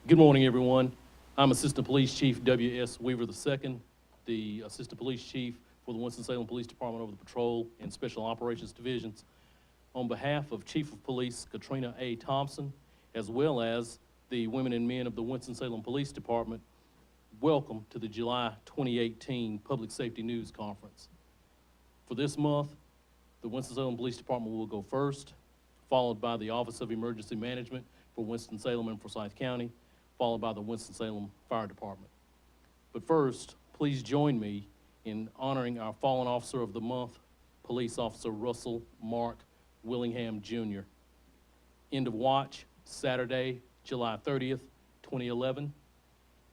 Good morning, everyone. I'm Assistant Police Chief W.S. Weaver II, the Assistant Police Chief for the Winston-Salem Police Department over the Patrol and Special Operations Divisions. On behalf of Chief of Police Katrina A. Thompson, as well as the women and men of the Winston-Salem Police Department, welcome to the July 2018 Public Safety News Conference. For this month, the Winston-Salem Police Department will go first, followed by the Office of Emergency Management for Winston-Salem and Forsyth County, followed by the Winston-Salem Fire Department. But first, please join me in honoring our fallen officer of the month, Police Officer Russell Mark Willingham, Jr. End of watch, Saturday, July 30th, 2011.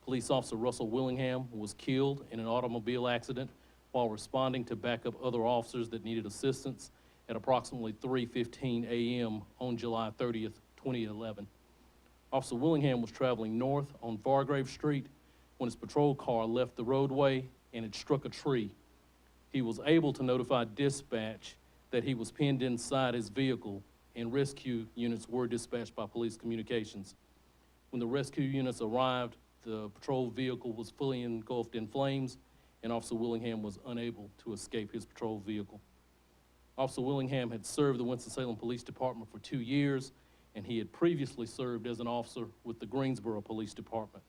Police Officer Russell Willingham was killed in an automobile accident while responding to back up other officers that needed assistance at approximately 3:15 a.m. on July 30th, 2011. Officer Willingham was traveling north on Vargrave Street when his patrol car left the roadway and it struck a tree. He was able to notify dispatch that he was pinned inside his vehicle, and rescue units were dispatched by police communications. When the rescue units arrived, the patrol vehicle was fully engulfed in flames, and Officer Willingham was unable to escape his patrol vehicle. Officer Willingham had served the Winston-Salem Police Department for 2 years, and he had previously served as an officer with the Greensboro Police Department.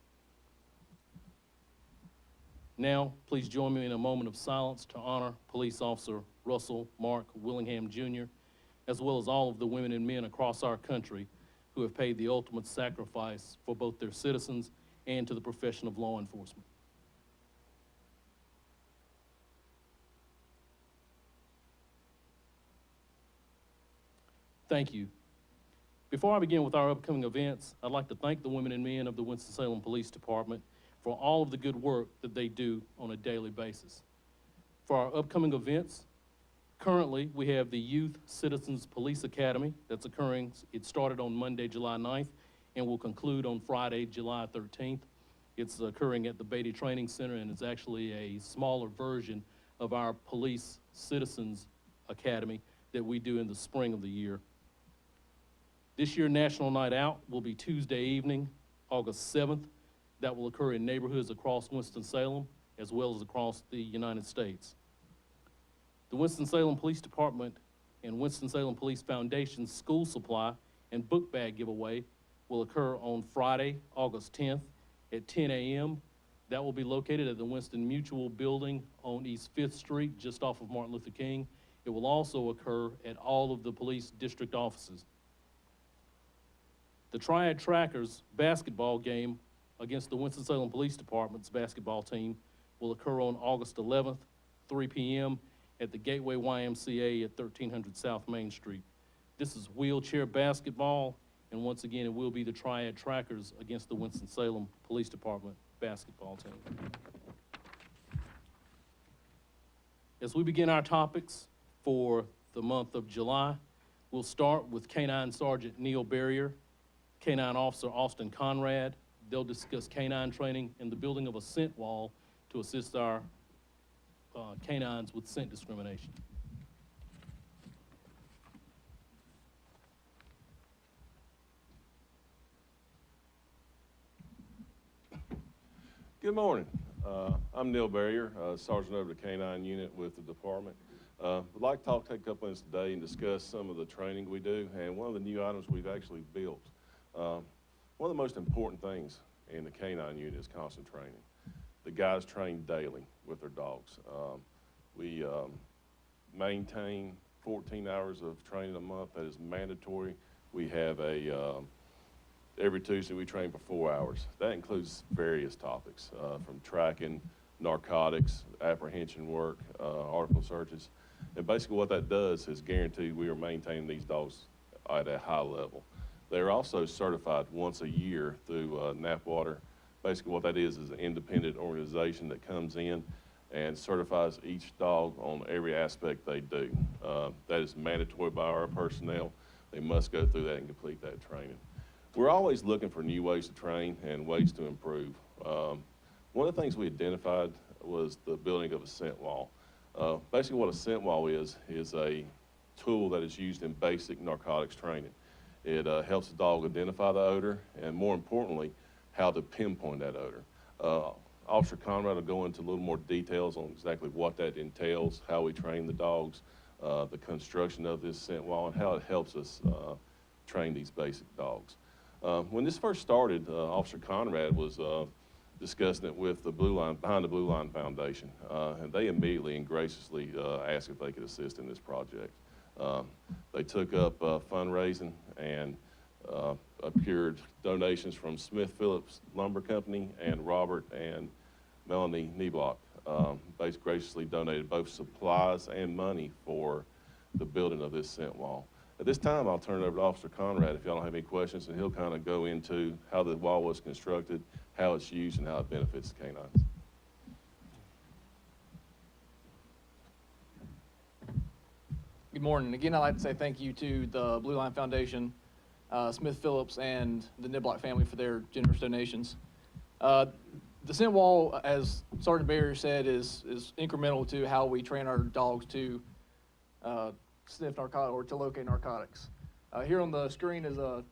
Now, please join me in a moment of silence to honor Police Officer Russell Mark Willingham, Jr., as well as all of the women and men across our country who have paid the ultimate sacrifice for both their citizens and to the profession of law enforcement. Thank you. Before I begin with our upcoming events, I'd like to thank the women and men of the Winston-Salem Police Department for all of the good work that they do on a daily basis. For our upcoming events, currently we have the Youth Citizens Police Academy that's occurring. It started on Monday, July 9th, and will conclude on Friday, July 13th. It's occurring at the Beatty Training Center, and it's actually a smaller version of our Police Citizens Academy that we do in the spring of the year. This year, National Night Out will be Tuesday evening, August 7th. That will occur in neighborhoods across Winston-Salem, as well as across the United States. The Winston-Salem Police Department and Winston-Salem Police Foundation's school supply and book bag giveaway will occur on Friday, August 10th at 10 a.m. That will be located at the Winston Mutual Building on East 5th Street, just off of Martin Luther King. It will also occur at all of the police district offices. The Triad Trackers basketball game against the Winston-Salem Police Department's basketball team will occur on August 11th, 3 p.m. at the Gateway YMCA at 1300 South Main Street. This is wheelchair basketball, and once again, it will be the Triad Trackers against the Winston-Salem Police Department basketball team. As we begin our topics for the month of July, we'll start with K-9 Sergeant Neil Barrier, K-9 Officer Austin Conrad. They'll discuss K-9 training and the building of a scent wall to assist our K-9s with scent discrimination. Good morning. I'm Neil Barrier, Sergeant over the K-9 unit with the department. I'd like to take a couple minutes today and discuss some of the training we do, and one of the new items we've actually built. One of the most important things in the K-9 unit is constant training. The guys train daily with their dogs. We maintain 14 hours of training a month. That is mandatory. We have every Tuesday we train for 4 hours. That includes various topics, from tracking, narcotics, apprehension work, article searches. And basically what that does is guarantee we are maintaining these dogs at a high level. They're also certified once a year through NAPWater. Basically what that is an independent organization that comes in and certifies each dog on every aspect they do. That is mandatory by our personnel. They must go through that and complete that training. We're always looking for new ways to train and ways to improve. One of the things we identified was the building of a scent wall. Basically what a scent wall is a tool that is used in basic narcotics training. It helps the dog identify the odor, and more importantly, how to pinpoint that odor. Officer Conrad will go into a little more details on exactly what that entails, how we train the dogs, the construction of this scent wall, and how it helps us train these basic dogs. When this first started, Officer Conrad was discussing it with the behind the Blue Line Foundation, and they immediately and graciously asked if they could assist in this project. They took up fundraising and procured donations from Smith Phillips Lumber Company, and Robert and Melanie Nieblock both graciously donated both supplies and money for the building of this scent wall. At this time, I'll turn it over to Officer Conrad if y'all don't have any questions, and he'll kind of go into how the wall was constructed, how it's used, and how it benefits the canines. Good morning. Again, I'd like to say thank you to the Blue Line Foundation, Smith Phillips, and the Niblock family for their generous donations. The scent wall, as Sergeant Barrier said, is incremental to how we train our dogs to sniff narcotics or to locate narcotics. Here on the screen is a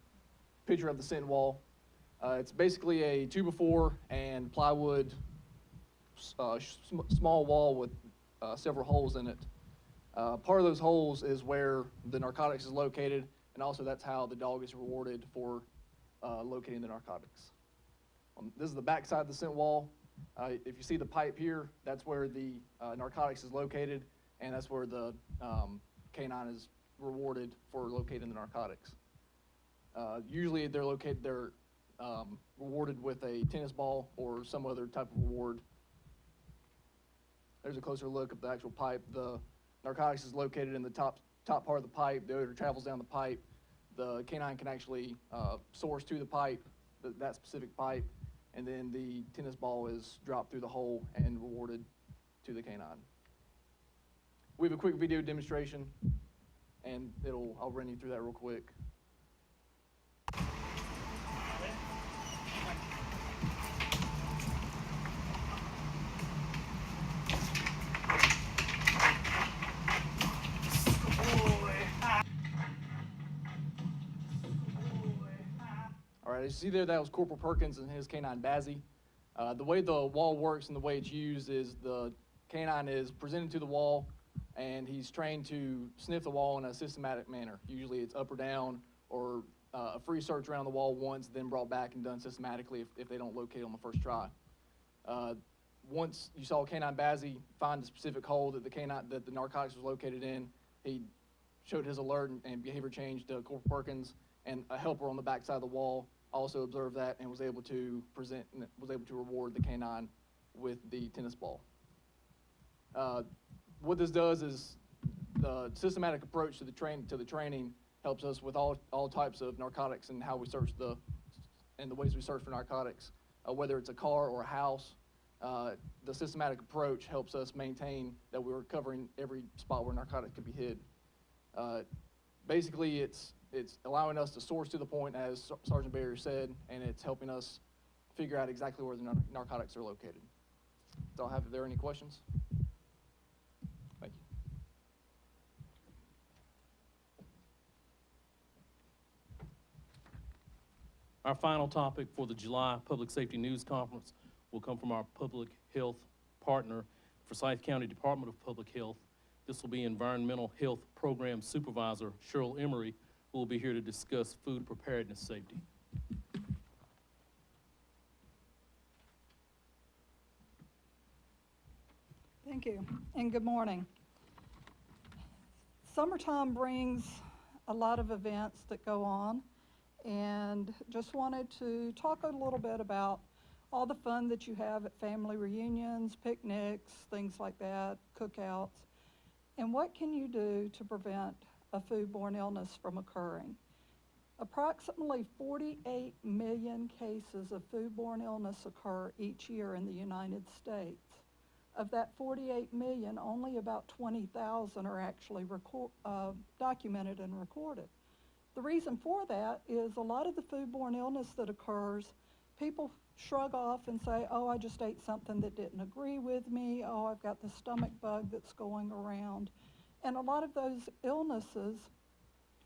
picture of the scent wall. It's basically a 2x4 and plywood small wall with several holes in it. Part of those holes is where the narcotics is located, and also that's how the dog is rewarded for locating the narcotics. This is the back side of the scent wall. If you see the pipe here, that's where the narcotics is located, and that's where the canine is rewarded for locating the narcotics. Usually they're rewarded with a tennis ball or some other type of reward. There's a closer look at the actual pipe. The narcotics is located in the top part of the pipe. The odor travels down the pipe. The canine can actually source to the pipe, that specific pipe, and then the tennis ball is dropped through the hole and rewarded to the canine. We have a quick video demonstration, and I'll run you through that real quick. All right, as you see there, that was Corporal Perkins and his canine Bazzy. The way the wall works and the way it's used is the canine is presented to the wall, and he's trained to sniff the wall in a systematic manner. Usually it's up or down, or a free search around the wall once, then brought back and done systematically if they don't locate on the first try. Once you saw canine Bazzy find the specific hole that the narcotics was located in, he showed his alert and behavior change to Corporal Perkins, and a helper on the back side of the wall also observed that and was able to reward the canine with the tennis ball. What this does is the systematic approach to the training helps us with all types of narcotics and how we search the ways we search for narcotics, whether it's a car or a house. The systematic approach helps us maintain that we're covering every spot where narcotics could be hid. Basically, it's allowing us to source to the point, as Sergeant Barrier said, and it's helping us figure out exactly where the narcotics are located. So are there any questions? Thank you. Our final topic for the July Public Safety News Conference will come from our public health partner, Forsyth County Department of Public Health. This will be Environmental Health Program Supervisor Cheryl Emery, who will be here to discuss food preparedness safety. Thank you, and good morning. Summertime brings a lot of events that go on, and just wanted to talk a little bit about all the fun that you have at family reunions, picnics, things like that, cookouts, and what can you do to prevent a foodborne illness from occurring. Approximately 48 million cases of foodborne illness occur each year in the United States. Of that 48 million, only about 20,000 are actually documented and recorded. The reason for that is a lot of the foodborne illness that occurs, people shrug off and say, oh, I just ate something that didn't agree with me, oh, I've got the stomach bug that's going around. And a lot of those illnesses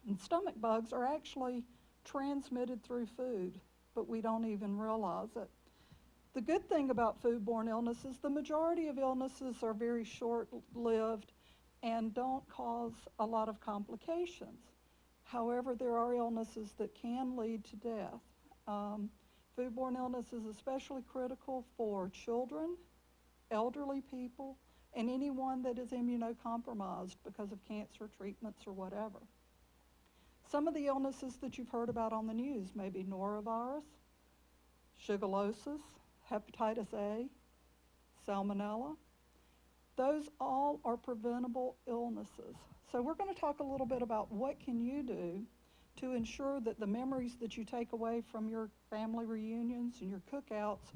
and stomach bugs are actually transmitted through food but we don't even realize it. The good thing about foodborne illnesses, the majority of illnesses are very short-lived and don't cause a lot of complications. However, there are illnesses that can lead to death. Foodborne illness is especially critical for children, elderly people, and anyone that is immunocompromised because of cancer treatments or whatever. Some of the illnesses that you've heard about on the news may be norovirus, shigellosis, hepatitis A, salmonella. Those all are preventable illnesses. So we're going to talk a little bit about what can you do to ensure that the memories that you take away from your family reunions and your cookouts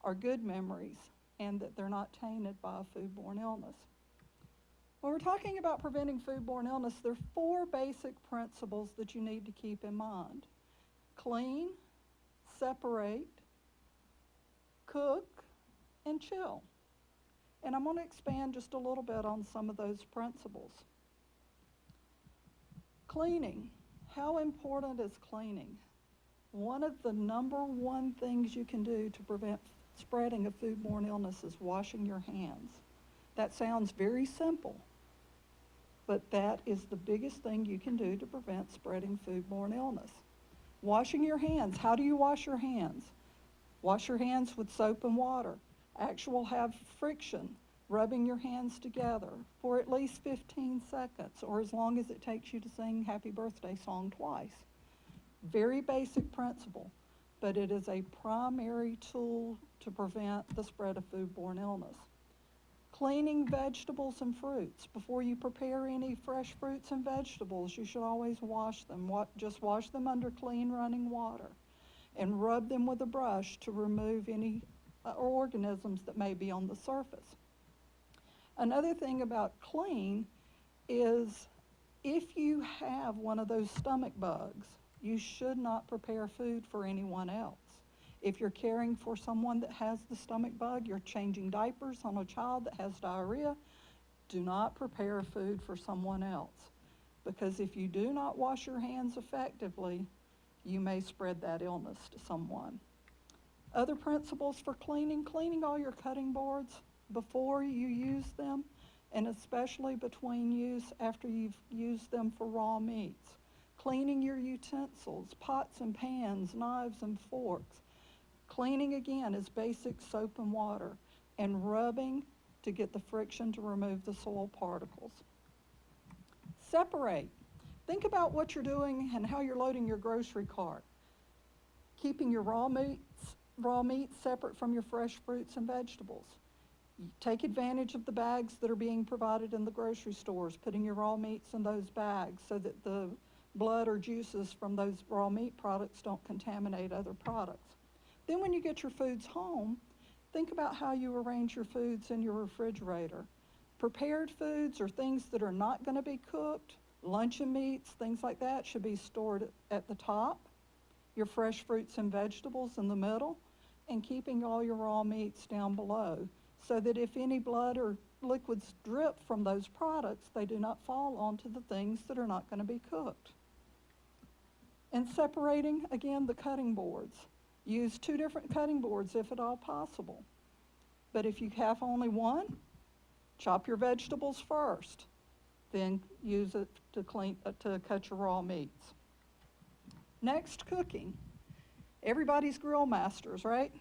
are good memories and that they're not tainted by a foodborne illness. When we're talking about preventing foodborne illness, there are 4 basic principles that you need to keep in mind. Clean, separate, cook, and chill. And I'm going to expand just a little bit on some of those principles. Cleaning. How important is cleaning? One of the #1 things you can do to prevent spreading of foodborne illness is washing your hands. That sounds very simple, but that is the biggest thing you can do to prevent spreading foodborne illness. Washing your hands. How do you wash your hands? Wash your hands with soap and water. Have friction, rubbing your hands together for at least 15 seconds or as long as it takes you to sing Happy Birthday song twice. Very basic principle, but it is a primary tool to prevent the spread of foodborne illness. Cleaning vegetables and fruits. Before you prepare any fresh fruits and vegetables, you should always wash them. Just wash them under clean running water and rub them with a brush to remove any organisms that may be on the surface. Another thing about clean is if you have one of those stomach bugs, you should not prepare food for anyone else. If you're caring for someone that has the stomach bug, you're changing diapers on a child that has diarrhea, do not prepare food for someone else. Because if you do not wash your hands effectively, you may spread that illness to someone. Other principles for cleaning all your cutting boards before you use them, and especially between use after you've used them for raw meats. Cleaning your utensils, pots and pans, knives and forks. Cleaning again is basic soap and water, and rubbing to get the friction to remove the soil particles. Separate. Think about what you're doing and how you're loading your grocery cart. Keeping your raw meats separate from your fresh fruits and vegetables. You take advantage of the bags that are being provided in the grocery stores, putting your raw meats in those bags so that the blood or juices from those raw meat products don't contaminate other products. Then when you get your foods home, think about how you arrange your foods in your refrigerator. Prepared foods or things that are not going to be cooked, luncheon meats, things like that should be stored at the top, your fresh fruits and vegetables in the middle, and keeping all your raw meats down below so that if any blood or liquids drip from those products, they do not fall onto the things that are not going to be cooked. And separating, again, the cutting boards. Use 2 different cutting boards if at all possible. But if you have only one, chop your vegetables first, then use it to cut your raw meats. Next, cooking. Everybody's grill masters, right?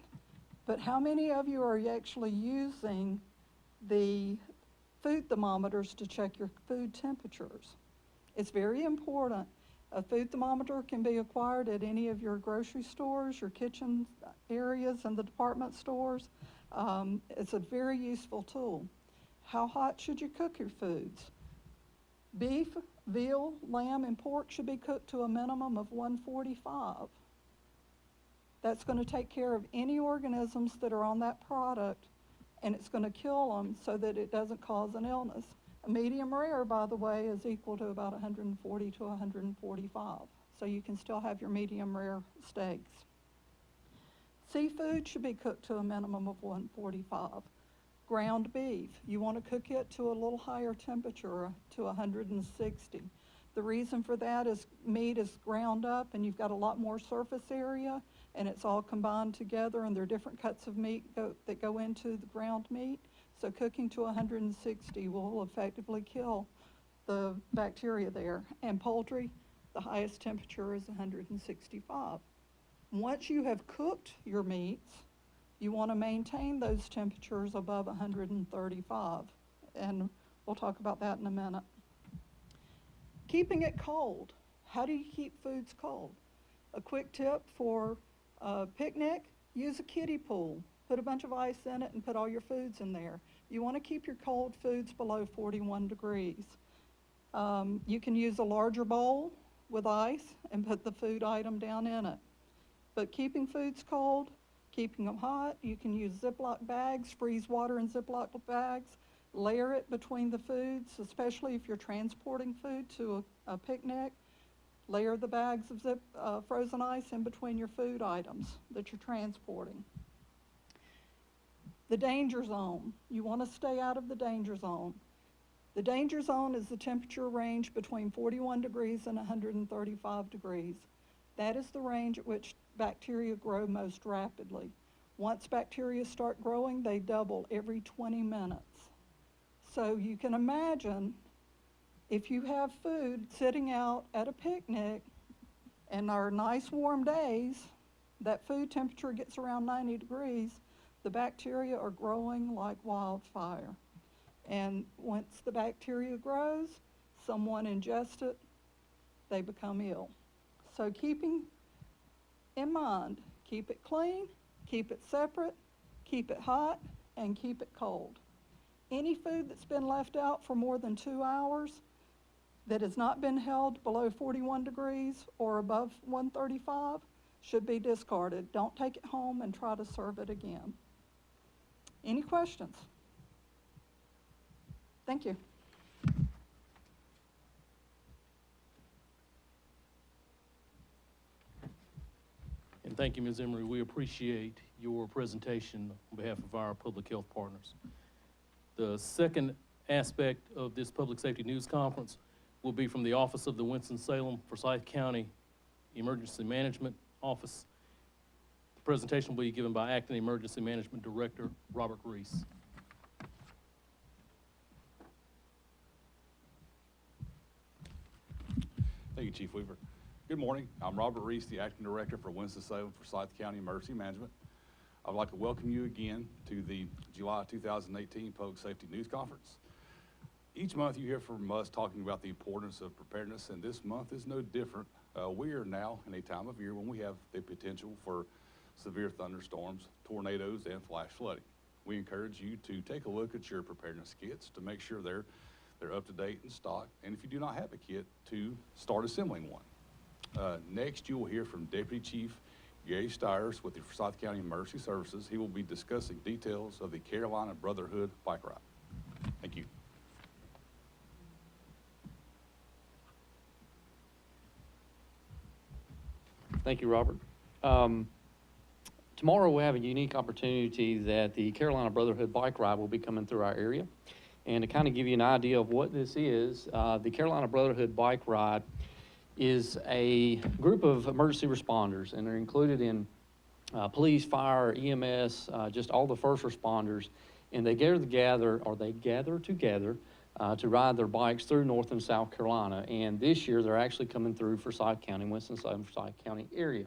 But how many of you are actually using the food thermometers to check your food temperatures? It's very important. A food thermometer can be acquired at any of your grocery stores, your kitchen areas, and the department stores. It's a very useful tool. How hot should you cook your foods? Beef, veal, lamb, and pork should be cooked to a minimum of 145. That's going to take care of any organisms that are on that product, and it's going to kill them so that it doesn't cause an illness. A medium rare, by the way, is equal to about 140 to 145. So you can still have your medium rare steaks. Seafood should be cooked to a minimum of 145. Ground beef, you want to cook it to a little higher temperature, to 160. The reason for that is meat is ground up and you've got a lot more surface area and it's all combined together, and there are different cuts of meat that go into the ground meat. So cooking to 160 will effectively kill the bacteria there. And poultry, the highest temperature is 165. Once you have cooked your meats, you want to maintain those temperatures above 135. And we'll talk about that in a minute. Keeping it cold. How do you keep foods cold? A quick tip for a picnic, use a kiddie pool. Put a bunch of ice in it and put all your foods in there. You want to keep your cold foods below 41 degrees. You can use a larger bowl with ice and put the food item down in it. But keeping foods cold, keeping them hot, you can use Ziploc bags, freeze water in Ziploc bags, layer it between the foods, especially if you're transporting food to a picnic. Layer the bags of frozen ice in between your food items that you're transporting. The danger zone. You want to stay out of the danger zone. The danger zone is the temperature range between 41 degrees and 135 degrees. That is the range at which bacteria grow most rapidly. Once bacteria start growing, they double every 20 minutes. So you can imagine if you have food sitting out at a picnic and our nice warm days, that food temperature gets around 90 degrees, the bacteria are growing like wildfire. And once the bacteria grows, someone ingests it, they become ill. So keeping in mind, keep it clean, keep it separate, keep it hot, and keep it cold. Any food that's been left out for more than 2 hours that has not been held below 41 degrees or above 135 should be discarded. Don't take it home and try to serve it again. Any questions? Thank you. And thank you, Ms. Emery. We appreciate your presentation on behalf of our public health partners. The second aspect of this public safety news conference will be from the Office of the Winston-Salem Forsyth County Emergency Management Office. The presentation will be given by Acting Emergency Management Director, Robert Reese. Thank you, Chief Weaver. Good morning. I'm Robert Reese, the Acting Director for Winston-Salem Forsyth County Emergency Management. I'd like to welcome you again to the July 2018 Public Safety News Conference. Each month you hear from us talking about the importance of preparedness, and this month is no different. We are now in a time of year when we have the potential for severe thunderstorms, tornadoes, and flash flooding. We encourage you to take a look at your preparedness kits to make sure they're up to date in stock, and if you do not have a kit, to start assembling one. Next, you will hear from Deputy Chief Gary Stiers with the Forsyth County Emergency Services. He will be discussing details of the Carolina Brotherhood bike ride. Thank you. Thank you, Robert. Tomorrow we have a unique opportunity that the Carolina Brotherhood bike ride will be coming through our area. And to kind of give you an idea of what this is, the Carolina Brotherhood bike ride is a group of emergency responders, and they're included in police, fire, EMS, just all the first responders, and they gather together to ride their bikes through North and South Carolina. And this year they're actually coming through Forsyth County, Winston-Salem, Forsyth County area.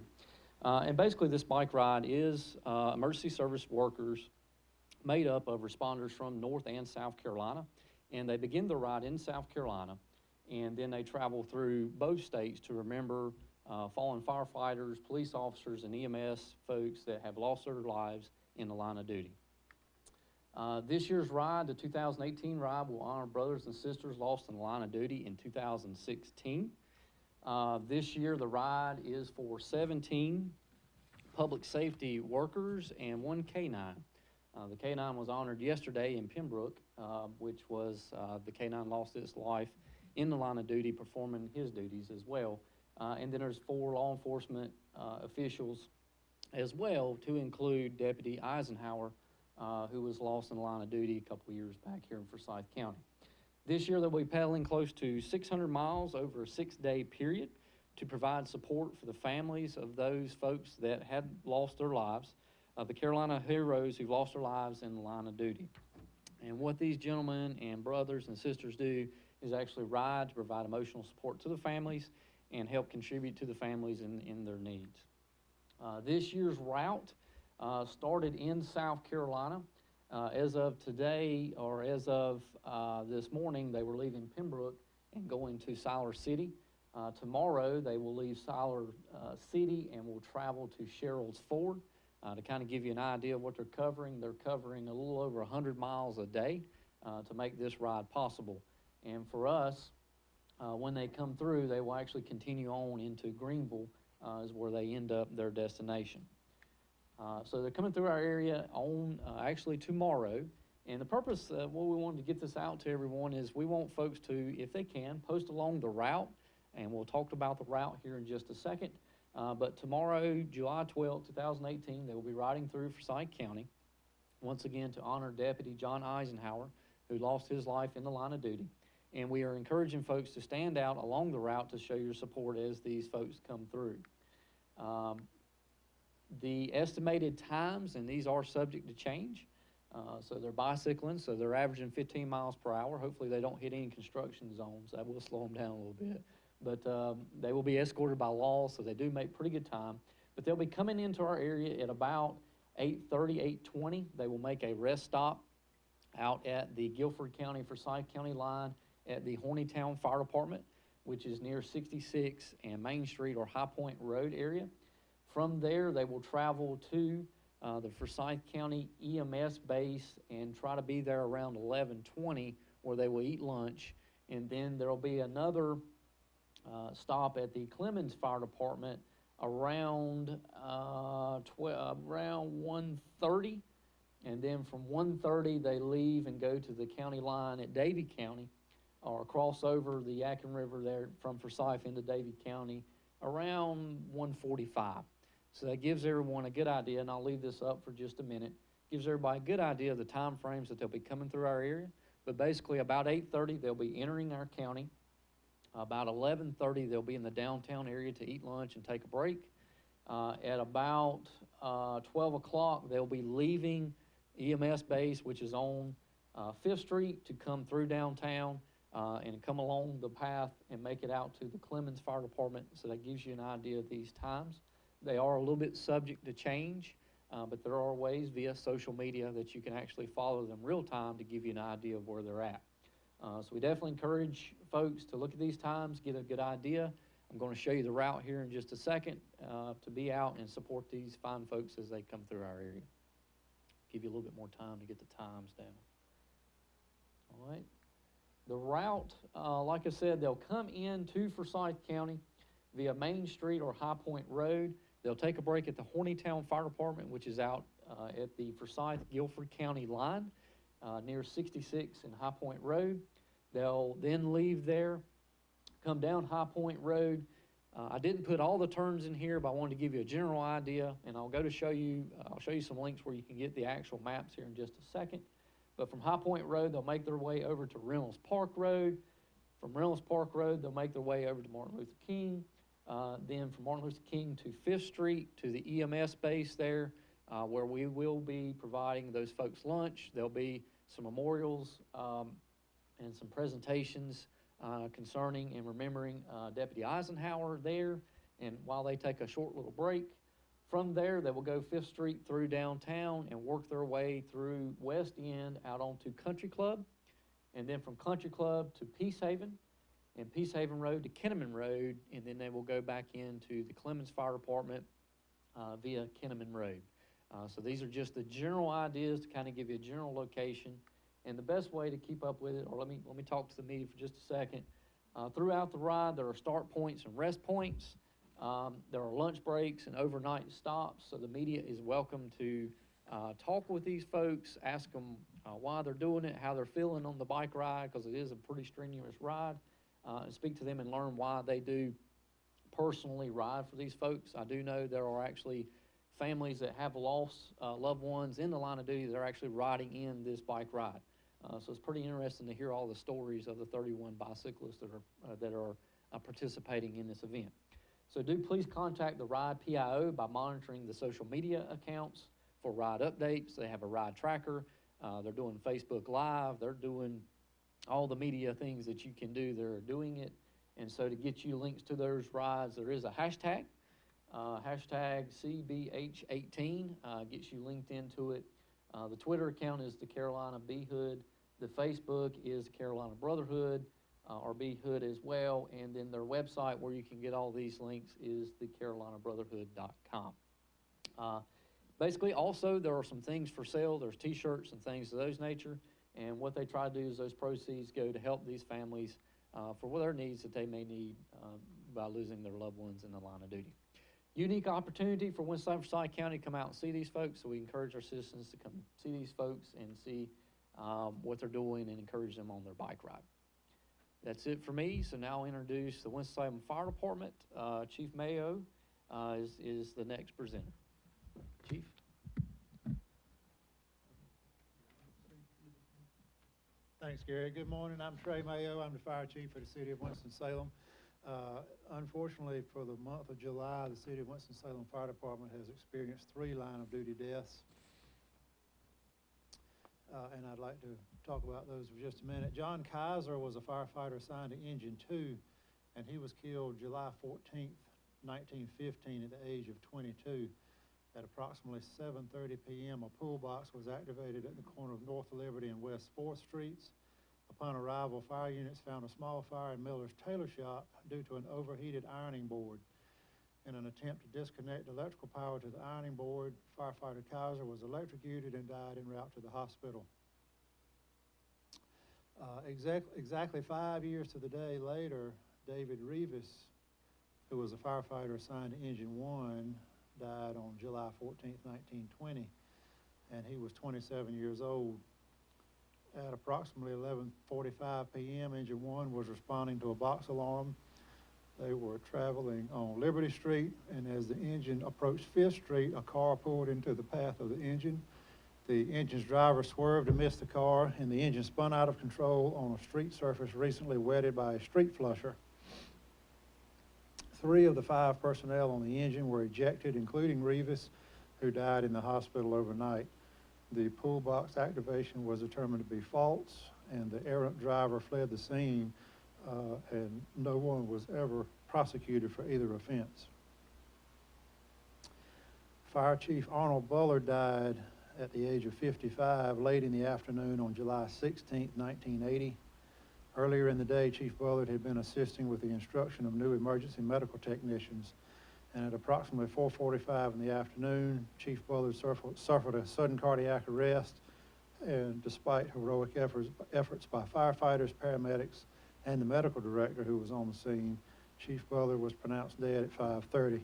And basically this bike ride is emergency service workers made up of responders from North and South Carolina, and they begin the ride in South Carolina, and then they travel through both states to remember fallen firefighters, police officers, and EMS folks that have lost their lives in the line of duty. This year's ride, the 2018 ride, will honor brothers and sisters lost in the line of duty in 2016. This year, the ride is for 17 public safety workers and 1 K-9. The K-9 was honored yesterday in Pembroke, which was the K-9 lost its life in the line of duty performing his duties as well. And then there's 4 law enforcement officials as well, to include Deputy Eisenhower, who was lost in the line of duty a couple of years back here in Forsyth County. This year, they'll be pedaling close to 600 miles over a 6-day period to provide support for the families of those folks that had lost their lives, the Carolina heroes who've lost their lives in the line of duty. And what these gentlemen and brothers and sisters do is actually ride to provide emotional support to the families and help contribute to the families in their needs. This year's route started in South Carolina. As of today, or as of this morning, they were leaving Pembroke and going to Siler City. Tomorrow, they will leave Siler City and will travel to Sherrills Ford. To kind of give you an idea of what they're covering a little over 100 miles a day to make this ride possible. And for us, when they come through, they will actually continue on into Greenville, is where they end up their destination. So they're coming through our area on actually tomorrow. And the purpose of what we wanted to get this out to everyone is we want folks to, if they can, post along the route. And we'll talk about the route here in just a second. But tomorrow, July 12, 2018, they will be riding through Forsyth County, once again to honor Deputy John Eisenhower, who lost his life in the line of duty. And we are encouraging folks to stand out along the route to show your support as these folks come through. The estimated times, and these are subject to change, so they're bicycling, so they're averaging 15 miles per hour. Hopefully they don't hit any construction zones. That will slow them down a little bit. But they will be escorted by law, so they do make pretty good time. But they'll be coming into our area at about 8:30, 8:20. They will make a rest stop out at the Guilford County, Forsyth County line at the Hornytown Fire Department, which is near 66 and Main Street or High Point Road area. From there, they will travel to the Forsyth County EMS base and try to be there around 11:20, where they will eat lunch. And then there will be another stop at the Clemens Fire Department around 1:30, and then from 1:30 they leave and go to the county line at Davie County, or cross over the Yadkin River there from Forsyth into Davie County around 1:45. So that gives everyone a good idea, and I'll leave this up for just a minute. Gives everybody a good idea of the time frames that they'll be coming through our area. But basically about 8:30 they'll be entering our county. About 11:30, they'll be in the downtown area to eat lunch and take a break. At about 12 o'clock, they'll be leaving EMS base, which is on 5th Street, to come through downtown and come along the path and make it out to the Clemens Fire Department. So that gives you an idea of these times. They are a little bit subject to change, but there are ways via social media that you can actually follow them real time to give you an idea of where they're at. So we definitely encourage folks to look at these times, get a good idea. I'm going to show you the route here in just a second to be out and support these fine folks as they come through our area. Give you a little bit more time to get the times down. All right. The route, like I said, they'll come into Forsyth County via Main Street or High Point Road. They'll take a break at the Hornytown Fire Department, which is out at the Forsyth-Guilford County line. Near 66 and High Point Road. They'll then leave there, come down High Point Road. I didn't put all the turns in here, but I wanted to give you a general idea, and I'll show you some links where you can get the actual maps here in just a second. But from High Point Road, they'll make their way over to Reynolds Park Road. From Reynolds Park Road, they'll make their way over to Martin Luther King. Then from Martin Luther King to 5th Street to the EMS base there, where we will be providing those folks lunch. There'll be some memorials and some presentations concerning and remembering Deputy Eisenhower there. And while they take a short little break, from there they will go 5th Street through downtown and work their way through West End out onto Country Club. And then from Country Club to Peace Haven, and Peace Haven Road to Kenneman Road, and then they will go back into the Clemens Fire Department via Kenneman Road. So these are just the general ideas to kind of give you a general location. And the best way to keep up with it, or let me talk to the media for just a second. Throughout the ride, there are start points and rest points. There are lunch breaks and overnight stops. So the media is welcome to talk with these folks, ask them why they're doing it, how they're feeling on the bike ride, because it is a pretty strenuous ride, and speak to them and learn why they do personally ride for these folks. I do know there are actually families that have lost loved ones in the line of duty that are actually riding in this bike ride. So it's pretty interesting to hear all the stories of the 31 bicyclists that are participating in this event. So do please contact the Ride PIO by monitoring the social media accounts for ride updates. They have a ride tracker. They're doing Facebook Live. They're doing all the media things that you can do. They're doing it. And so to get you links to those rides, there is a hashtag. Hashtag CBH18 gets you linked into it. The Twitter account is the Carolina Bee Hood. The Facebook is the Carolina Brotherhood, or Bee Hood as well. And then their website where you can get all these links is thecarolinabrotherhood.com. Basically, also, there are some things for sale. There's T-shirts and things of those nature. And what they try to do is those proceeds go to help these families for their needs that they may need by losing their loved ones in the line of duty. Unique opportunity for Winston-Salem County to come out and see these folks, so we encourage our citizens to come see these folks and see what they're doing and encourage them on their bike ride. That's it for me, so now I'll introduce the Winston-Salem Fire Department. Chief Mayo is the next presenter. Chief. Thanks, Gary. Good morning. I'm Trey Mayo. I'm the fire chief for the city of Winston-Salem. Unfortunately, for the month of July, the city of Winston-Salem Fire Department has experienced 3 line-of-duty deaths. And I'd like to talk about those for just a minute. John Kaiser was a firefighter assigned to Engine 2, and he was killed July 14th, 1915 at the age of 22. At approximately 7:30 p.m., a pool box was activated at the corner of North Liberty and West 4th Streets. Upon arrival, fire units found a small fire in Miller's tailor shop due to an overheated ironing board. In an attempt to disconnect electrical power to the ironing board, firefighter Kaiser was electrocuted and died en route to the hospital. Exactly 5 years to the day later, David Rivas, who was a firefighter assigned to Engine 1, died on July 14th, 1920, and he was 27 years old. At approximately 11:45 p.m., Engine 1 was responding to a box alarm. They were traveling on Liberty Street, and as the engine approached 5th Street, a car pulled into the path of the engine. The engine's driver swerved to miss the car, and the engine spun out of control on a street surface recently wetted by a street flusher. 3 of the 5 personnel on the engine were ejected, including Rivas, who died in the hospital overnight. The pool box activation was determined to be false, and the errant driver fled the scene, and no one was ever prosecuted for either offense. Fire Chief Arnold Bullard died at the age of 55 late in the afternoon on July 16, 1980. Earlier in the day, Chief Bullard had been assisting with the instruction of new emergency medical technicians, and at approximately 4:45 in the afternoon, Chief Bullard suffered a sudden cardiac arrest, and despite heroic efforts by firefighters, paramedics, and the medical director who was on the scene, Chief Bullard was pronounced dead at 5:30.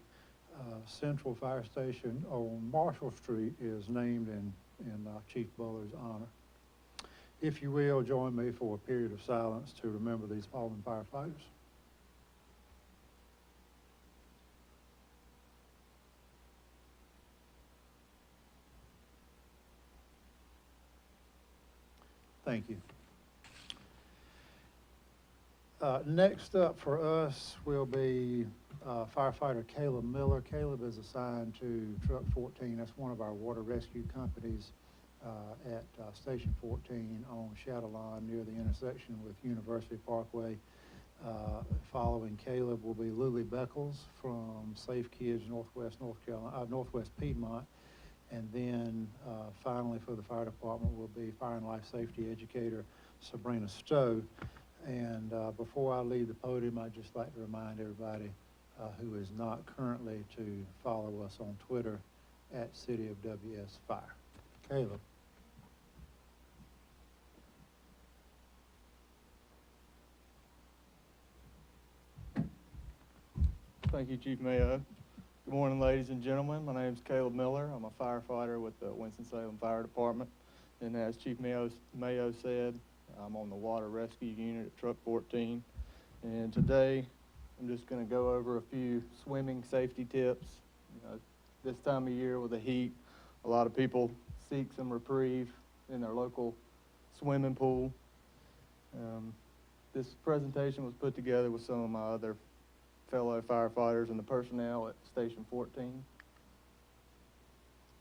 Central Fire Station on Marshall Street is named in Chief Bullard's honor. If you will, join me for a period of silence to remember these fallen firefighters. Thank you. Next up for us will be firefighter Caleb Miller. Caleb is assigned to Truck 14. That's one of our water rescue companies at Station 14 on Shadowlawn near the intersection with University Parkway. Following Caleb will be Lily Beckles from Safe Kids Northwest Piedmont. And then finally for the fire department will be fire and life safety educator Sabrina Stowe. And before I leave the podium, I'd just like to remind everybody who is not currently to follow us on Twitter at City of WS Fire. Caleb. Thank you, Chief Mayo. Good morning, ladies and gentlemen. My name is Caleb Miller. I'm a firefighter with the Winston-Salem Fire Department. And as Chief Mayo said, I'm on the water rescue unit at Truck 14. And today, I'm just going to go over a few swimming safety tips. You know, this time of year with the heat, a lot of people seek some reprieve in their local swimming pool. This presentation was put together with some of my other fellow firefighters and the personnel at Station 14.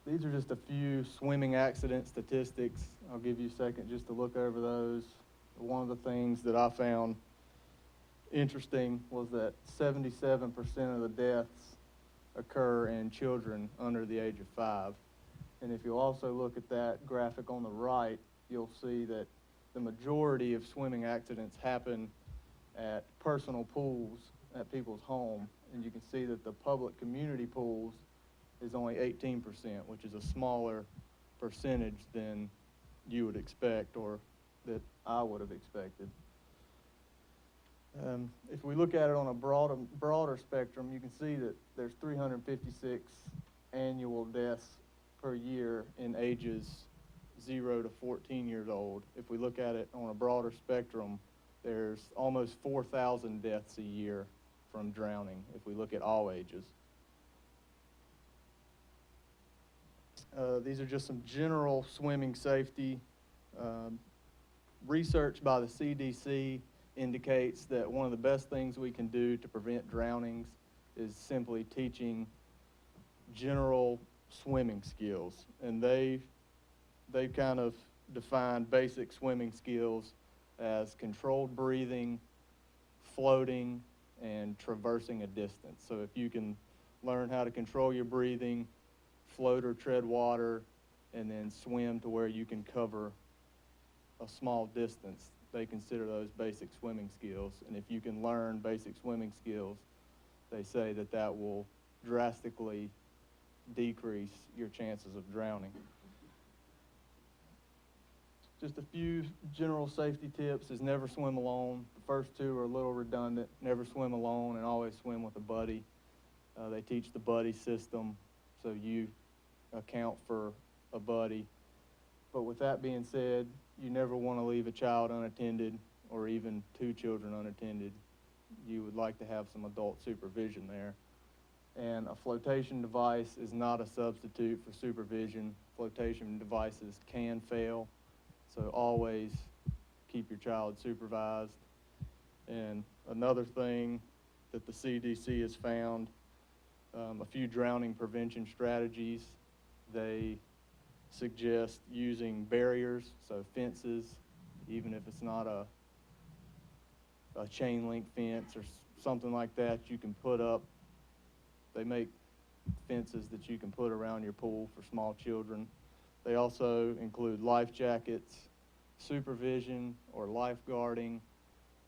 These are just a few swimming accident statistics. I'll give you a second just to look over those. One of the things that I found interesting was that 77% of the deaths occur in children under the age of 5. And if you also look at that graphic on the right, you'll see that the majority of swimming accidents happen at personal pools at people's home. And you can see that the public community pools is only 18%, which is a smaller percentage than you would expect or that I would have expected. If we look at it on a broader spectrum, you can see that there's 356 annual deaths per year in ages 0 to 14 years old. If we look at it on a broader spectrum, there's almost 4,000 deaths a year from drowning if we look at all ages. These are just some general swimming safety. Research by the CDC indicates that one of the best things we can do to prevent drownings is simply teaching general swimming skills. And they've kind of defined basic swimming skills as controlled breathing, floating, and traversing a distance. So if you can learn how to control your breathing, float or tread water, and then swim to where you can cover a small distance, they consider those basic swimming skills. And if you can learn basic swimming skills, they say that that will drastically decrease your chances of drowning. Just a few general safety tips is never swim alone. The first two are a little redundant. Never swim alone and always swim with a buddy. They teach the buddy system, so you account for a buddy. But with that being said, you never want to leave a child unattended or even 2 children unattended. You would like to have some adult supervision there. And a flotation device is not a substitute for supervision. Flotation devices can fail, so always keep your child supervised. And another thing that the CDC has found, a few drowning prevention strategies. They suggest using barriers, so fences, even if it's not a chain link fence or something like that you can put up. They make fences that you can put around your pool for small children. They also include life jackets, supervision or lifeguarding,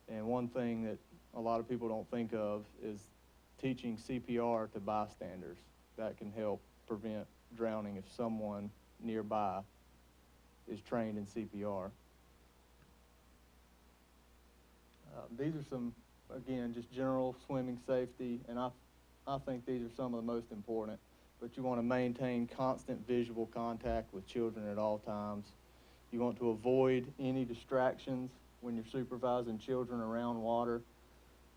and one thing that a lot of people don't think of is teaching CPR to bystanders. That can help prevent drowning if someone nearby is trained in CPR. These are some, again, just general swimming safety, and I think these are some of the most important, but you want to maintain constant visual contact with children at all times. You want to avoid any distractions when you're supervising children around water.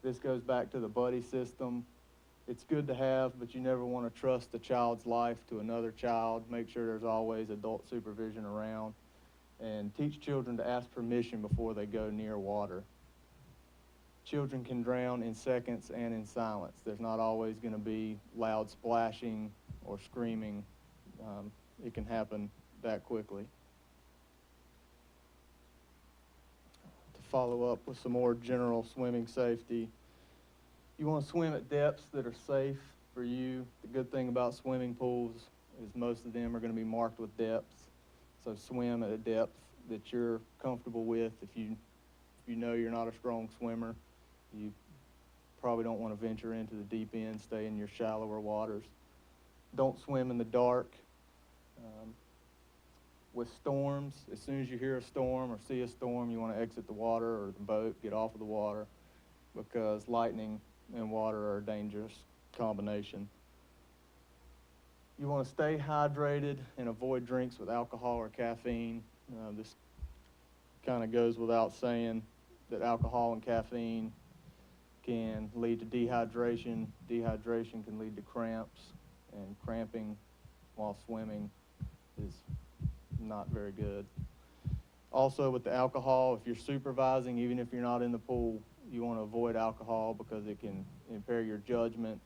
This goes back to the buddy system. It's good to have, but you never want to trust a child's life to another child. Make sure there's always adult supervision around. And teach children to ask permission before they go near water. Children can drown in seconds and in silence. There's not always going to be loud splashing or screaming. It can happen that quickly. To follow up with some more general swimming safety, you want to swim at depths that are safe for you. The good thing about swimming pools is most of them are going to be marked with depths. So swim at a depth that you're comfortable with. If you know you're not a strong swimmer, you probably don't want to venture into the deep end. Stay in your shallower waters. Don't swim in the dark. With storms, as soon as you hear a storm or see a storm, you want to exit the water or the boat, get off of the water, because lightning and water are a dangerous combination. You want to stay hydrated and avoid drinks with alcohol or caffeine. This kind of goes without saying that alcohol and caffeine can lead to dehydration. Dehydration can lead to cramps, and cramping while swimming is not very good. Also with the alcohol, if you're supervising, even if you're not in the pool, you want to avoid alcohol because it can impair your judgment.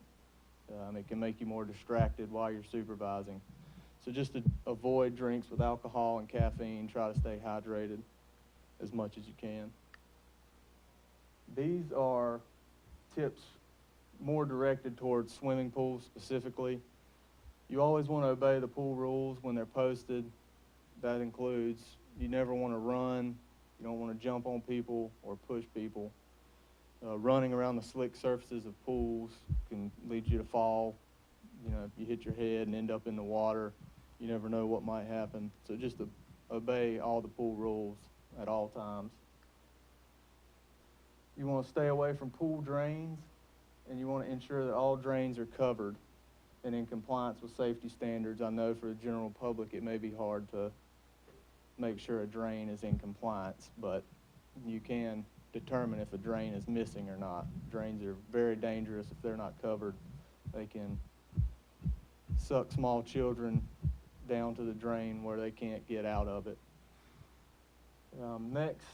It can make you more distracted while you're supervising. So just to avoid drinks with alcohol and caffeine, try to stay hydrated as much as you can. These are tips more directed towards swimming pools specifically. You always want to obey the pool rules when they're posted. That includes you never want to run, you don't want to jump on people or push people. Running around the slick surfaces of pools can lead you to fall. You know, if you hit your head and end up in the water, you never know what might happen. So just to obey all the pool rules at all times. You want to stay away from pool drains, and you want to ensure that all drains are covered and in compliance with safety standards. I know for the general public it may be hard to make sure a drain is in compliance, but you can determine if a drain is missing or not. Drains are very dangerous if they're not covered. They can suck small children down to the drain where they can't get out of it. Next,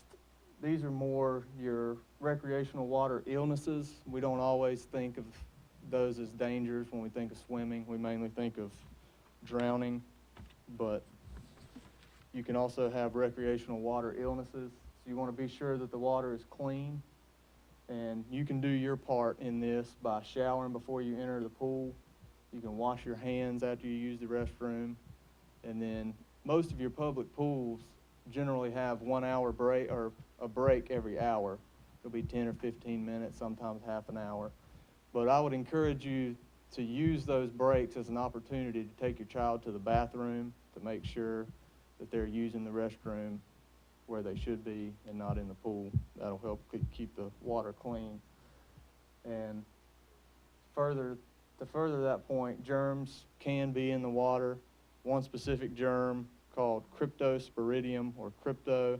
these are more your recreational water illnesses. We don't always think of those as dangers when we think of swimming. We mainly think of drowning, but you can also have recreational water illnesses. So you want to be sure that the water is clean, and you can do your part in this by showering before you enter the pool. You can wash your hands after you use the restroom, and then most of your public pools generally have 1 hour break or a break every hour. It'll be 10 or 15 minutes, sometimes half an hour. But I would encourage you to use those breaks as an opportunity to take your child to the bathroom to make sure that they're using the restroom where they should be and not in the pool. That'll help keep the water clean. And to further that point, germs can be in the water. One specific germ called cryptosporidium or crypto,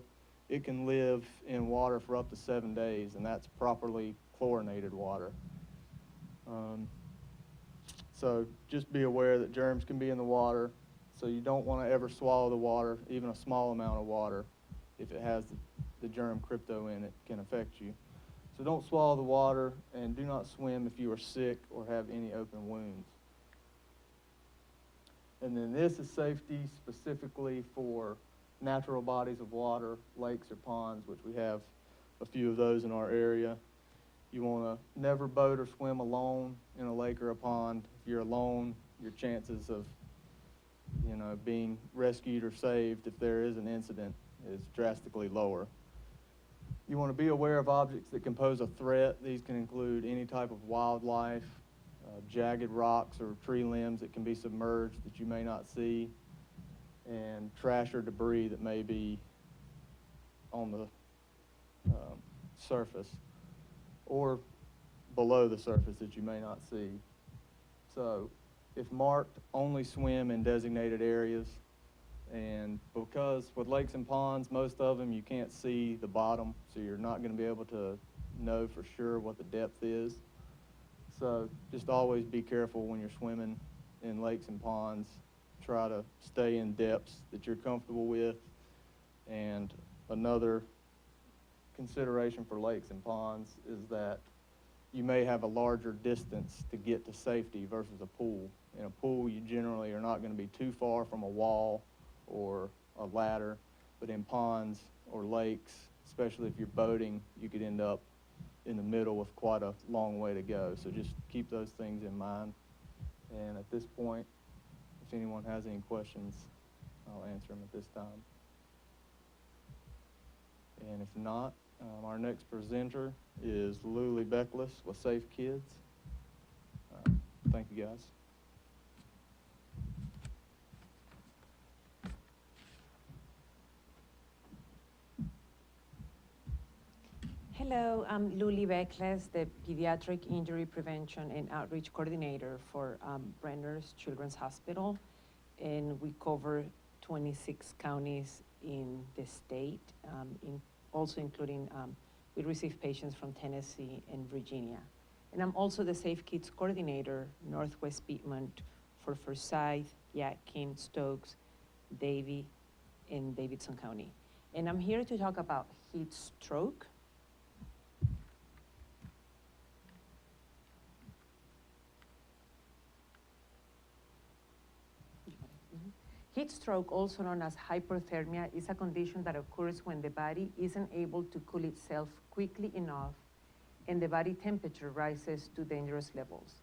it can live in water for up to 7 days, and that's properly chlorinated water. So just be aware that germs can be in the water, so you don't want to ever swallow the water, even a small amount of water. If it has the germ crypto in it, can affect you. So don't swallow the water, and do not swim if you are sick or have any open wounds. And then this is safety specifically for natural bodies of water, lakes or ponds, which we have a few of those in our area. You want to never boat or swim alone in a lake or a pond. If you're alone, your chances of, being rescued or saved if there is an incident is drastically lower. You want to be aware of objects that can pose a threat. These can include any type of wildlife, jagged rocks or tree limbs that can be submerged that you may not see, and trash or debris that may be on the surface or below the surface that you may not see. So if marked, only swim in designated areas. And because with lakes and ponds, most of them you can't see the bottom, so you're not going to be able to know for sure what the depth is. So just always be careful when you're swimming in lakes and ponds. Try to stay in depths that you're comfortable with. And another consideration for lakes and ponds is that you may have a larger distance to get to safety versus a pool. In a pool, you generally are not going to be too far from a wall or a ladder, but in ponds or lakes, especially if you're boating, you could end up in the middle with quite a long way to go. So just keep those things in mind. And at this point, if anyone has any questions, I'll answer them at this time. And if not, our next presenter is Lulie Beckless with Safe Kids. Thank you, guys. Hello, I'm Lulie Beckless, the Pediatric Injury Prevention and Outreach Coordinator for Brenner's Children's Hospital, and we cover 26 counties in the state, also including, we receive patients from Tennessee and Virginia. And I'm also the Safe Kids Coordinator, Northwest Piedmont, for Forsyth, Yadkin, Stokes, Davie, and Davidson County. And I'm here to talk about heat stroke. Heat stroke, also known as hyperthermia, is a condition that occurs when the body isn't able to cool itself quickly enough and the body temperature rises to dangerous levels.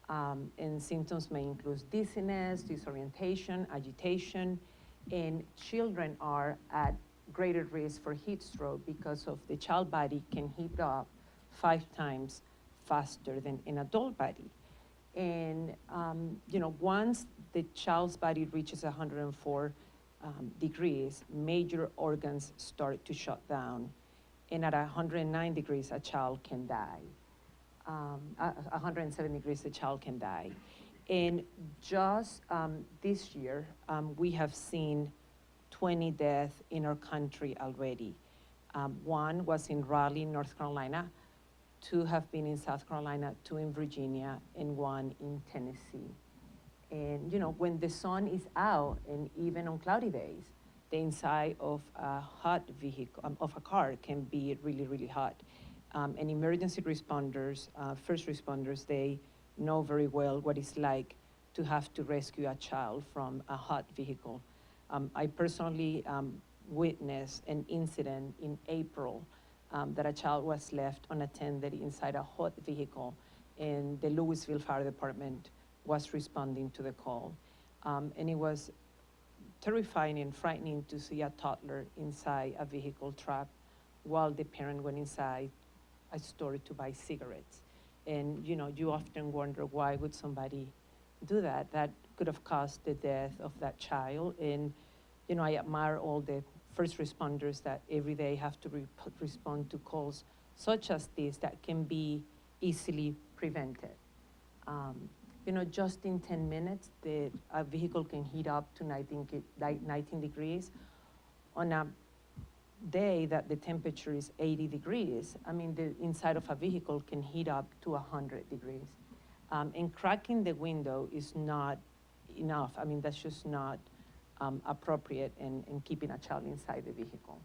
And symptoms may include dizziness, disorientation, agitation, and children are at greater risk for heat stroke because of the child body can heat up 5 times faster than an adult body. And once the child's body reaches 104 degrees, major organs start to shut down. And at 109 degrees, a child can die. 107 degrees, the child can die. And just this year, we have seen 20 deaths in our country already. One was in Raleigh, North Carolina. 2 have been in South Carolina, 2 in Virginia, and 1 in Tennessee. And when the sun is out, and even on cloudy days, the inside of a hot vehicle, of a car, can be really, really hot. And emergency responders, first responders, they know very well what it's like to have to rescue a child from a hot vehicle. I personally witnessed an incident in April that a child was left unattended inside a hot vehicle, and the Louisville Fire Department was responding to the call. And it was terrifying and frightening to see a toddler inside a vehicle trapped while the parent went inside a store to buy cigarettes. And you often wonder, why would somebody do that? That could have caused the death of that child. And I admire all the first responders that every day have to respond to calls such as this that can be easily prevented. Just in 10 minutes, a vehicle can heat up to 19 degrees. On a day that the temperature is 80 degrees, the inside of a vehicle can heat up to 100 degrees. And cracking the window is not enough. That's just not appropriate in keeping a child inside the vehicle.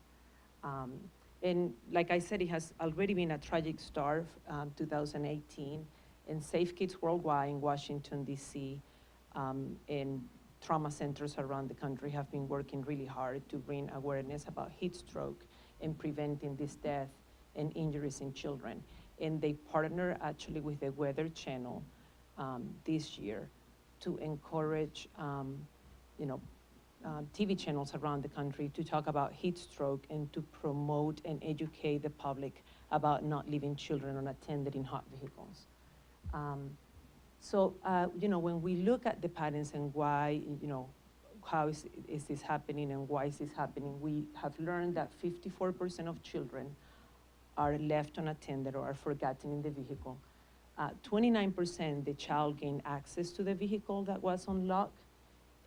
And like I said, it has already been a tragic start, 2018, and Safe Kids Worldwide in Washington, D.C., and trauma centers around the country have been working really hard to bring awareness about heat stroke and preventing this death and injuries in children. And they partner actually with the Weather Channel this year to encourage TV channels around the country to talk about heat stroke and to promote and educate the public about not leaving children unattended in hot vehicles. When we look at the patterns and why, how is this happening and why is this happening, we have learned that 54% of children are left unattended or are forgotten in the vehicle. 29% the child gained access to the vehicle that was unlocked,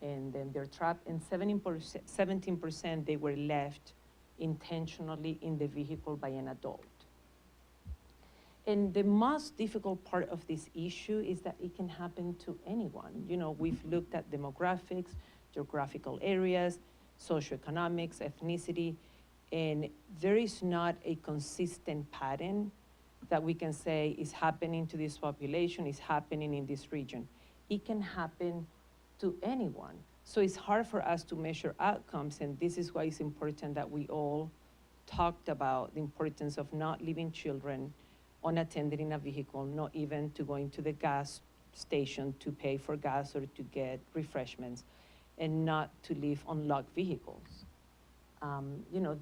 and then they're trapped, and 17% they were left intentionally in the vehicle by an adult. And the most difficult part of this issue is that it can happen to anyone. We've looked at demographics, geographical areas, socioeconomics, ethnicity, and there is not a consistent pattern that we can say is happening to this population, is happening in this region. It can happen to anyone. So it's hard for us to measure outcomes, and this is why it's important that we all talked about the importance of not leaving children unattended in a vehicle, not even to going to the gas station to pay for gas or to get refreshments, and not to leave unlocked vehicles.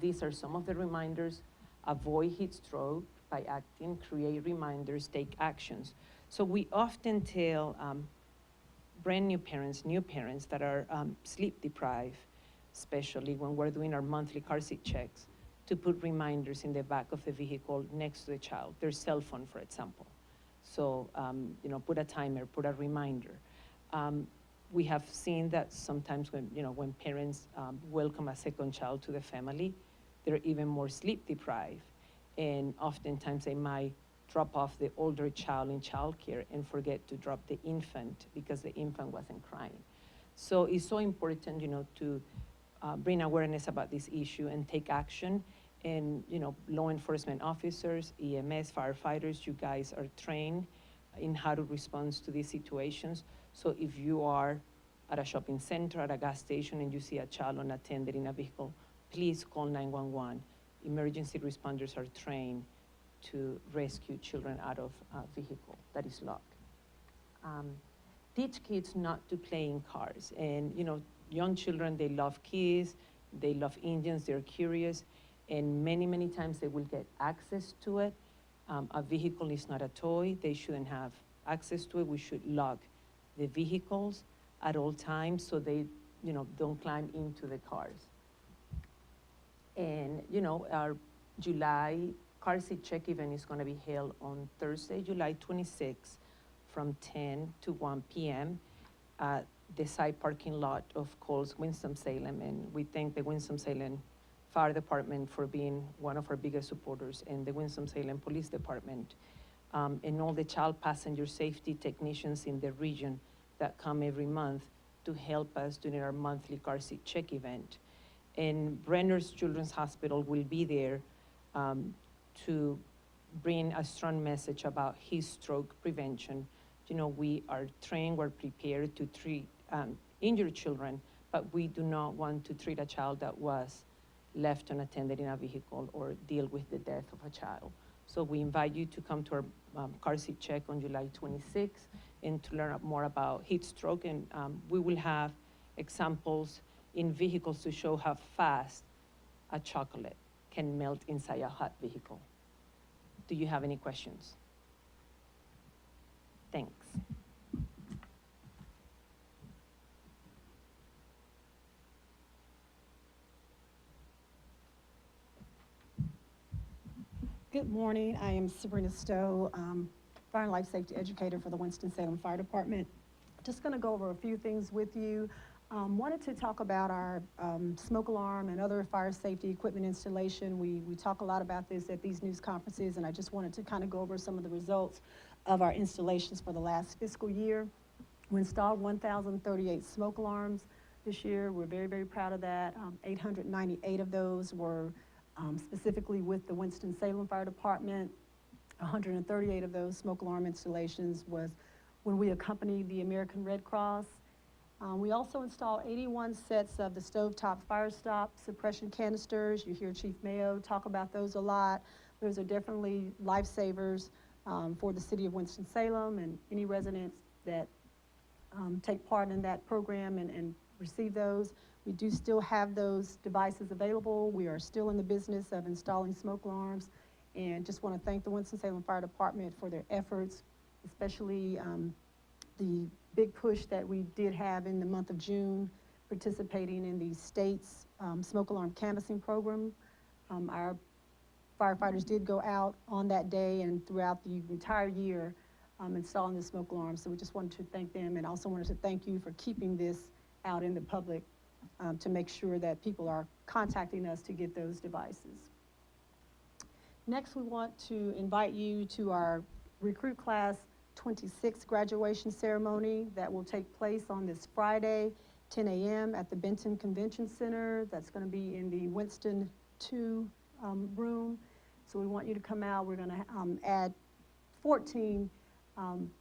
These are some of the reminders. Avoid heat stroke by acting, create reminders, take actions. So we often tell brand new parents that are sleep deprived, especially when we're doing our monthly car seat checks, to put reminders in the back of the vehicle next to the child, their cell phone, for example. So, put a timer, put a reminder. We have seen that sometimes when parents welcome a second child to the family, they're even more sleep deprived. And oftentimes they might drop off the older child in childcare and forget to drop the infant because the infant wasn't crying. So it's so important, to bring awareness about this issue and take action. And, law enforcement officers, EMS, firefighters, you guys are trained in how to respond to these situations. So if you are at a shopping center, at a gas station, and you see a child unattended in a vehicle, please call 911. Emergency responders are trained to rescue children out of a vehicle that is locked. Teach kids not to play in cars. And, young children, they love kids, they love engines, they're curious, and many, many times they will get access to it. A vehicle is not a toy. They shouldn't have access to it. We should lock the vehicles at all times so they, don't climb into the cars. And, our July car seat check event is going to be held on Thursday, July 26th, from 10 to 1 p.m. at the side parking lot of Kohl's Winston-Salem. And we thank the Winston-Salem Fire Department for being one of our biggest supporters, and the Winston-Salem Police Department, and all the child passenger safety technicians in the region that come every month to help us during our monthly car seat check event. And Brenner's Children's Hospital will be there to bring a strong message about heat stroke prevention. We are trained, we're prepared to treat injured children, but we do not want to treat a child that was left unattended in a vehicle or deal with the death of a child. So we invite you to come to our car seat check on July 26th and to learn more about heat stroke. And we will have examples in vehicles to show how fast a chocolate can melt inside a hot vehicle. Do you have any questions? Thanks. Good morning. I am Sabrina Stowe, Fire and Life Safety Educator for the Winston-Salem Fire Department. Just going to go over a few things with you. Wanted to talk about our smoke alarm and other fire safety equipment installation. We talk a lot about this at these news conferences, and I just wanted to kind of go over some of the results of our installations for the last fiscal year. We installed 1,038 smoke alarms this year. We're very, very proud of that. 898 of those were specifically with the Winston-Salem Fire Department. 138 of those smoke alarm installations was when we accompanied the American Red Cross. We also installed 81 sets of the stovetop fire stop suppression canisters. You hear Chief Mayo talk about those a lot. Those are definitely lifesavers for the city of Winston-Salem and any residents that take part in that program and receive those. We do still have those devices available. We are still in the business of installing smoke alarms, and just want to thank the Winston-Salem Fire Department for their efforts, especially the big push that we did have in the month of June, participating in the state's smoke alarm canvassing program. Our firefighters did go out on that day and throughout the entire year installing the smoke alarms. So we just wanted to thank them, and also wanted to thank you for keeping this out in the public to make sure that people are contacting us to get those devices. Next, we want to invite you to our Recruit Class 26 graduation ceremony that will take place on this Friday, 10 a.m. at the Benton Convention Center. That's going to be in the Winston 2 room. So we want you to come out. We're going to add 14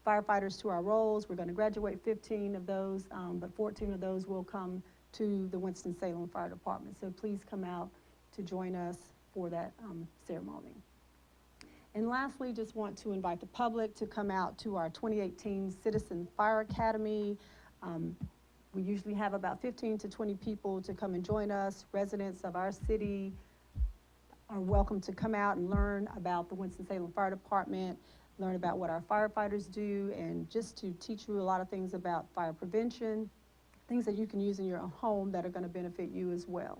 firefighters to our rolls. We're going to graduate 15 of those, but 14 of those will come to the Winston-Salem Fire Department. So please come out to join us for that ceremony. And lastly, just want to invite the public to come out to our 2018 Citizen Fire Academy. We usually have about 15 to 20 people to come and join us. Residents of our city are welcome to come out and learn about the Winston-Salem Fire Department, learn about what our firefighters do, and just to teach you a lot of things about fire prevention, things that you can use in your own home that are going to benefit you as well.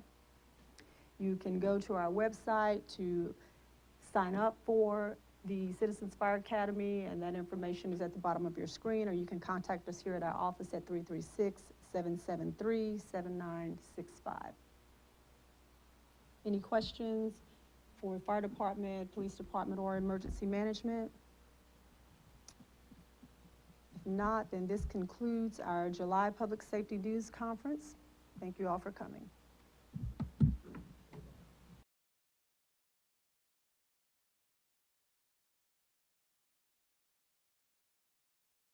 You can go to our website to sign up for the Citizens Fire Academy, and that information is at the bottom of your screen, or you can contact us here at our office at 336-773-7965. Any questions for fire department, police department, or emergency management? If not, then this concludes our July Public Safety News Conference. Thank you all for coming.